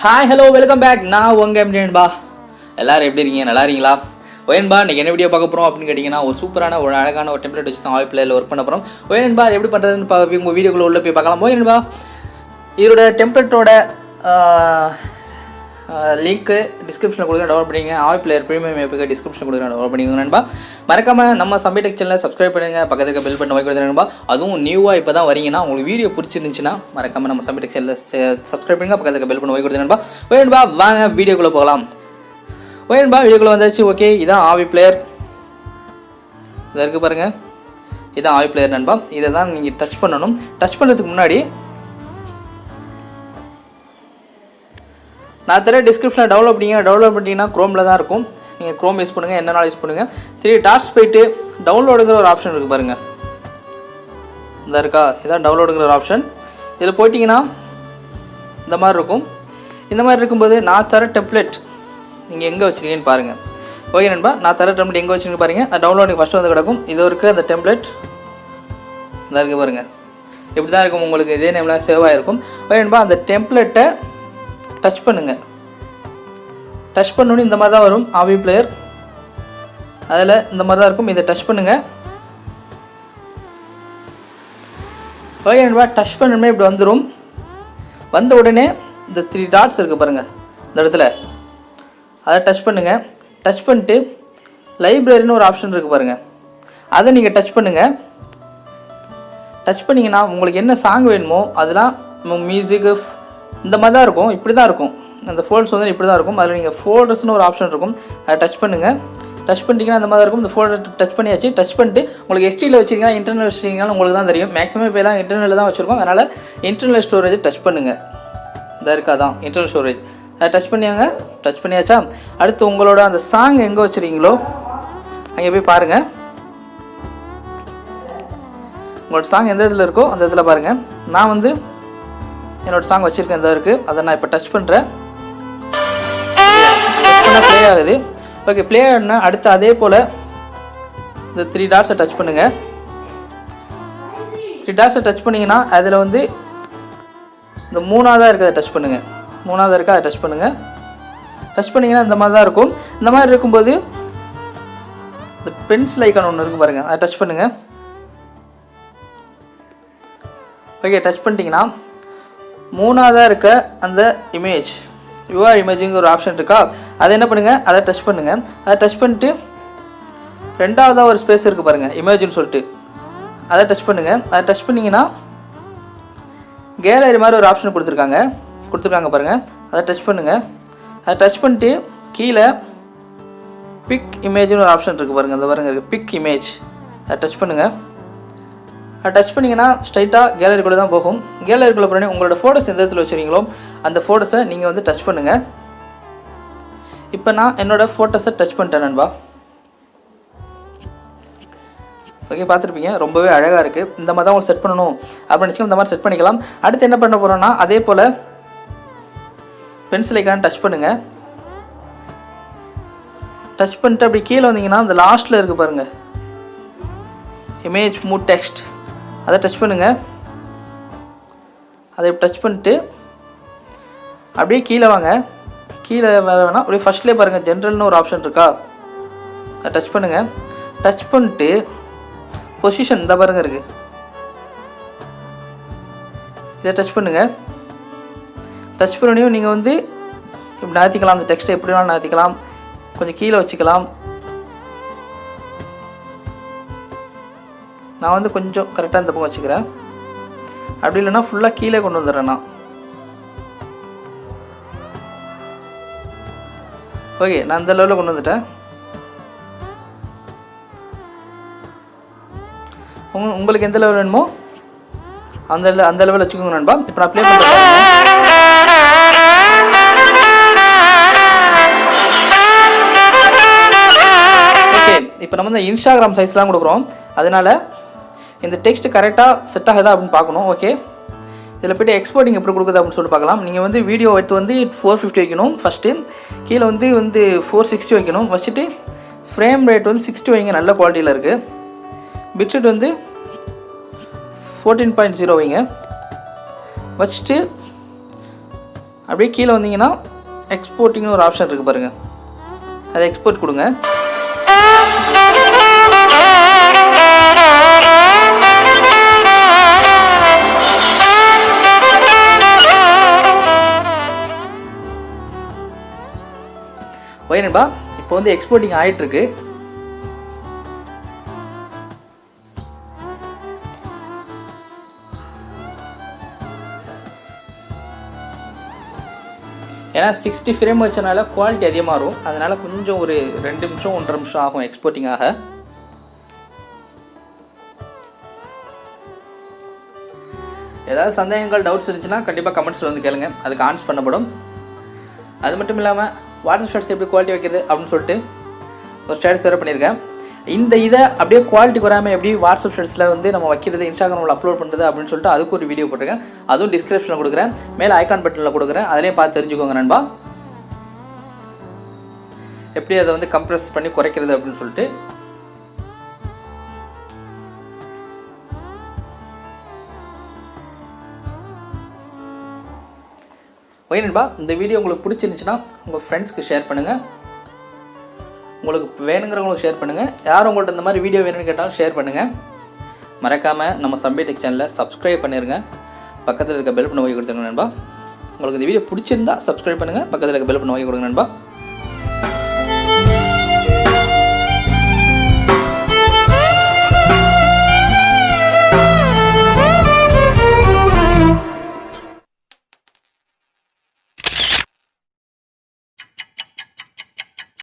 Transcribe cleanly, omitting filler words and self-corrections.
Hi hello welcome back. நான் உங்கள் எம்டின்பா. எல்லோரும் எப்படி இருக்கீங்க? நல்லா இருக்கீங்களா? ஓயன்பா இன்றைக்கி என்ன வீடியோ பார்க்க போகிறோம் அப்படின்னு கேட்டிங்கன்னா, ஒரு சூப்பரான ஒரு அழகான ஒரு டெம்ப்ளேட் வச்சு தான் Aveeplayer ஒர்க் பண்ண போகிறோம். ஓயன்பா எப்படி பண்ணுறதுன்னு உங்கள் வீடியோக்குள்ளே உள்ள போய் பார்க்கலாம். ஓயன்பா இதோட டெம்ப்ளேட்டோட லிங்க்கு டிஸ்கிரிப்ஷனில் கொடுக்குறேன், டவுன்லோட் பண்ணிங்க. Aveeplayer ப்ரீமியம் APK டிஸ்கிரிப்ஷனில் கொடுக்குறேன், டவுன்லோட் பண்ணிக்கோங்க நண்பா. மறக்காமல் நம்ம சம்பை டெக் சேனலை சப்ஸ்கிரைப் பண்ணுங்கள், பக்கத்துக்கு பெல் பட்டன் வைக்கிறது நண்பா. அதுவும் நியூவாக இப்போ தான் வரீங்கன்னா, உங்களுக்கு வீடியோ பிடிச்சிருந்துச்சுன்னா மறக்காமல் நம்ம சம்பை டெக் சேனலில் சப்ஸ்கிரைப் பண்ணுங்கள், பக்கத்துக்கு பெல் பட்டன் வைக்கிறது நண்பா. ஓயன்பா வாங்க வீடியோக்குள்ளே போகலாம். ஓயன்பா வீடியோக்குள்ளே வந்தாச்சு. ஓகே, இதான் Aveeplayer. இதை இருக்குது பாருங்கள், இதான் Aveeplayer நண்பா. இதை தான் நீங்கள் டச் பண்ணணும். டச் பண்ணுறதுக்கு முன்னாடி நான் தர டிஸ்கிரிப்ஷனில் டவுன்லோட் பண்ணிங்கன்னா க்ரோமில் தான் இருக்கும். நீங்கள் க்ரோம் யூஸ் பண்ணுங்கள், என்னென்ன யூஸ் பண்ணுங்கள். 3 டாட்ஸ் போய்ட்டு டவுன்லோடுங்கிற ஒரு ஆப்ஷன் இருக்குது பாருங்கள், இந்த இருக்கா, இதான் டவுன்லோடுங்கிற ஒரு ஆப்ஷன். இதில் போயிட்டிங்கன்னா இந்த மாதிரி இருக்கும். இந்த மாதிரி இருக்கும்போது நான் தர டெம்ப்ளேட் நீங்கள் எங்கே வச்சுருக்கீங்கன்னு பாருங்கள். ஓகே நண்பா, நான் தர டெம்ப்ளேட் எங்கே வச்சுருக்கீங்க பாருங்கள். அது டவுன்லோடிங் ஃபஸ்ட்டு வந்து கிடக்கும். இது இருக்குது அந்த டெம்ப்ளேட், இந்த இருக்குது பாருங்கள். இப்படி தான் இருக்கும், உங்களுக்கு இதே நேமில் சேவ் ஆகிருக்கும். ஓகே நண்பா, அந்த டெம்ப்ளேட்டை டச் பண்ணுங்கள். டச் பண்ணோன்னு இந்த மாதிரி தான் வரும் Aveeplayer. அதில் இந்த மாதிரி தான் இருக்கும். இதை டச் பண்ணுங்கள். ஓகே நண்பா, டச் பண்ணணுமே இப்படி வந்துடும். வந்த உடனே இந்த 3 டாட்ஸ் இருக்குது பாருங்கள், இந்த இடத்துல அதை டச் பண்ணுங்கள். டச் பண்ணிட்டு லைப்ரரின்னு ஒரு ஆப்ஷன் இருக்குது பாருங்கள், அதை நீங்கள் டச் பண்ணுங்கள். டச் பண்ணிங்கன்னா உங்களுக்கு என்ன சாங் வேணுமோ அதெல்லாம் மியூசிக்கு இந்த மாதிரி தான் இருக்கும். இப்படி தான் இருக்கும், அந்த ஃபோல்டர்ஸ் வந்து இப்படி தான் இருக்கும். அதில் நீங்கள் ஃபோல்டர்ஸ்னு ஒரு ஆப்ஷன் இருக்கும், அதை டச் பண்ணுங்கள். டச் பண்ணிட்டீங்கன்னா அந்த மாதிரி இருக்கும். இந்த ஃபோல்டர் டச் பண்ணியாச்சு. டச் பண்ணிட்டு உங்களுக்கு எஸ்டியில் வச்சிங்கன்னா, இன்டர்னல் வச்சிங்கன்னா உங்களுக்கு தான் தெரியும். மேக்ஸிமம் இப்போ எல்லாம் இன்டர்னலில் தான் வச்சுருக்கோம். அதனால் இன்டர்னல் ஸ்டோரேஜ் டச் பண்ணுங்கள். இதாக இருக்காதான் இன்டர்னல் ஸ்டோரேஜ், அதை டச் பண்ணியாங்க. டச் பண்ணியாச்சா? அடுத்து உங்களோட அந்த சாங் எங்கே வச்சுருக்கீங்களோ அங்கே போய் பாருங்கள். உங்களோட சாங் எந்த இதில் இருக்கோ அந்த இதில் பாருங்கள். நான் வந்து என்னோடய சாங் வச்சுருக்கேன், இந்த இருக்குது. அதை நான் இப்போ டச் பண்ணுறேன். ப்ளே ஆகுது. ஓகே, ப்ளே ஆகுதுன்னா அடுத்து அதே போல் இந்த 3 டாட்ஸை டச் பண்ணுங்கள். 3 டாட்ஸை டச் பண்ணிங்கன்னா அதில் வந்து இந்த 3ஆவதாக இருக்கிறத டச் பண்ணுங்கள். 3ஆவதாக இருக்கா, அதை டச் பண்ணுங்கள். டச் பண்ணிங்கன்னா இந்த மாதிரி தான் இருக்கும். இந்த மாதிரி இருக்கும்போது இந்த பென்சில் ஐக்கான் ஒன்று இருக்குது பாருங்கள், அதை டச் பண்ணுங்கள். ஓகே, டச் பண்ணிட்டீங்கன்னா 3ஆவதாக இருக்க அந்த இமேஜ் யூஆர் இமேஜிங்கிற ஒரு ஆப்ஷன் இருக்கா, அதை என்ன பண்ணுங்கள், அதை டச் பண்ணுங்கள். அதை டச் பண்ணிட்டு 2ஆவதாக ஒரு ஸ்பேஸ் இருக்குது பாருங்கள், இமேஜின்னு சொல்லிட்டு, அதை டச் பண்ணுங்கள். அதை டச் பண்ணிங்கன்னா கேலரி மாதிரி ஒரு ஆப்ஷன் கொடுத்துருக்காங்க பாருங்கள், அதை டச் பண்ணுங்கள். அதை டச் பண்ணிட்டு கீழே பிக் இமேஜ்னு ஒரு ஆப்ஷன் இருக்குது பாருங்கள், அந்த பாருங்கள் இருக்குது பிக் இமேஜ், அதை டச் பண்ணுங்கள். அதை டச் பண்ணிங்கன்னா ஸ்ட்ரைட்டாக கேலரிக்குள்ளே தான் போகும். கேலரிக்குள்ளே போனோடனே உங்களோட ஃபோட்டோஸ் எந்த இடத்துல வச்சுருக்கீங்களோ அந்த ஃபோட்டோஸை நீங்கள் வந்து டச் பண்ணுங்கள். இப்போ நான் என்னோடய ஃபோட்டோஸை டச் பண்ணிட்டேன் நண்பா. ஓகே, பார்த்துருப்பீங்க, ரொம்பவே அழகாக இருக்குது. இந்த மாதிரி தான் உங்களுக்கு செட் பண்ணணும் அப்படின்னு நினச்சிக்கலாம், இந்த மாதிரி செட் பண்ணிக்கலாம். அடுத்து என்ன பண்ண போகிறோன்னா, அதே போல் பென்சில் ஐக்கான் டச் பண்ணுங்கள். டச் பண்ணிட்டு அப்படி கீழே வந்தீங்கன்னா அந்த லாஸ்ட்டில் இருக்குது பாருங்கள், இமேஜ் மூட் டெக்ஸ்ட், அதை டச் பண்ணுங்கள். அதை டச் பண்ணிட்டு அப்படியே கீழே வாங்க. கீழே வேணால் அப்படியே ஃபஸ்ட்லேயே பாருங்கள், ஜென்ரல்னு ஒரு ஆப்ஷன் இருக்கா, அதை டச் பண்ணுங்கள். டச் பண்ணிட்டு பொசிஷன் இந்த பாருங்கள் இருக்குது, இதை டச் பண்ணுங்கள். டச் பண்ணி நீங்கள் வந்து இப்படி நகர்த்திக்கலாம். அந்த டெக்ஸ்ட்டை எப்படி வேணாலும் நகர்த்திக்கலாம், கொஞ்சம் கீழே வச்சுக்கலாம். நான் வந்து கொஞ்சம் கரெக்டாக இந்த பக்கம் வச்சுக்கிறேன், அப்படி இல்லைன்னா ஃபுல்லாக கீழே கொண்டு வந்துடுறேன் நான். ஓகே, நான் அந்த லெவலில் கொண்டு வந்துட்டேன். உங்களுக்கு எந்த லெவல் வேணுமோ அந்த லெவலில் வச்சுக்கோங்க நண்பா. இப்போ நான் ப்ளே பண்ணுறேன். ஓகே, இப்போ நம்ம இந்த இன்ஸ்டாகிராம் சைஸ்லாம் கொடுக்குறோம், அதனால் இந்த டெக்ஸ்ட் கரெக்டாக செட் ஆகுதா அப்படின்னு பார்க்கணும். ஓகே, இதில் போய்ட்டு எக்ஸ்போர்ட்டிங் எப்படி கொடுக்குது அப்படின்னு சொல்லிட்டு பார்க்கலாம். நீங்கள் வந்து வீடியோ எடுத்து வந்து 450 வைக்கணும் ஃபஸ்ட்டு, கீழே வந்து 460 வைக்கணும். வச்சுட்டு ஃப்ரேம் ரேட் வந்து 60 வைங்க, நல்ல குவாலிட்டியில் இருக்குது. பிட்செட் வந்து 14.0 வைங்க. வச்சுட்டு அப்படியே கீழே வந்தீங்கன்னா எக்ஸ்போர்ட்டிங்னு ஒரு ஆப்ஷன் இருக்குது பாருங்கள், அதை எக்ஸ்போர்ட் கொடுங்க. ஓகே நண்பா, இப்போ வந்து எக்ஸ்போர்ட்டிங் ஆகிட்டுருக்கு. ஏன்னா 60 ஃப்ரேம் வச்சனால குவாலிட்டி அதிகமாக இருக்கும், அதனால் கொஞ்சம் ஒரு 2 நிமிஷம் 1.5 நிமிஷம் ஆகும் எக்ஸ்போர்ட்டிங் ஆக. ஏதாவது சந்தேகங்கள் டவுட்ஸ் இருந்துச்சுன்னா கண்டிப்பாக கமெண்ட்ஸில் வந்து கேளுங்க, அதுக்கு ஆன்ஸ் பண்ணப்படும். அது மட்டும் இல்லாமல் வாட்ஸ்அப் ஸ்டேட்டஸ் எப்படி குவாலிட்டி வைக்கிறது அப்படின்னு சொல்லிட்டு ஒரு ஸ்டேட்டஸ் வேறு பண்ணியிருக்கேன். இந்த இதை அப்படியே குவாலிட்டி குறையாமல் எப்படி வாட்ஸ்அப் ஸ்டேட்டஸில் வந்து நம்ம வைக்கிறது, இன்ஸ்டாகிராமில் அப்லோட் பண்ணுறது அப்படின்னு சொல்லிட்டு அதுக்கு ஒரு வீடியோ போட்டிருக்கேன். அதுவும் டிஸ்கிரிப்ஷனில் கொடுக்குறேன், மேலே ஐகான் பட்டனில் கொடுக்குறேன், அதிலையும் பார்த்து தெரிஞ்சுக்கோங்க நண்பா, எப்படி அதை வந்து கம்ப்ரெஸ் பண்ணி குறைக்கிறது அப்படின்னு சொல்லிட்டு. ஓகே நண்பா, இந்த வீடியோ உங்களுக்கு பிடிச்சிருந்துச்சுன்னா உங்கள் ஃப்ரெண்ட்ஸ்க்கு ஷேர் பண்ணுங்கள், உங்களுக்கு வேணுங்கிறவங்களுக்கு ஷேர் பண்ணுங்கள். யாரும் உங்கள்கிட்ட இந்த மாதிரி வீடியோ வேணும்னு கேட்டாலும் ஷேர் பண்ணுங்கள். மறக்காமல் நம்ம சம்பை டெக் சேனலில் சப்ஸ்கிரைப் பண்ணிடுங்க, பக்கத்தில் இருக்க பெல் பண்ண வாங்கி கொடுத்துருங்க நண்பா. உங்களுக்கு இந்த வீடியோ பிடிச்சிருந்தா சப்ஸ்கிரைப் பண்ணுங்கள், பக்கத்தில் இருக்க பெல் பண்ண வாங்கி கொடுங்க நண்பா.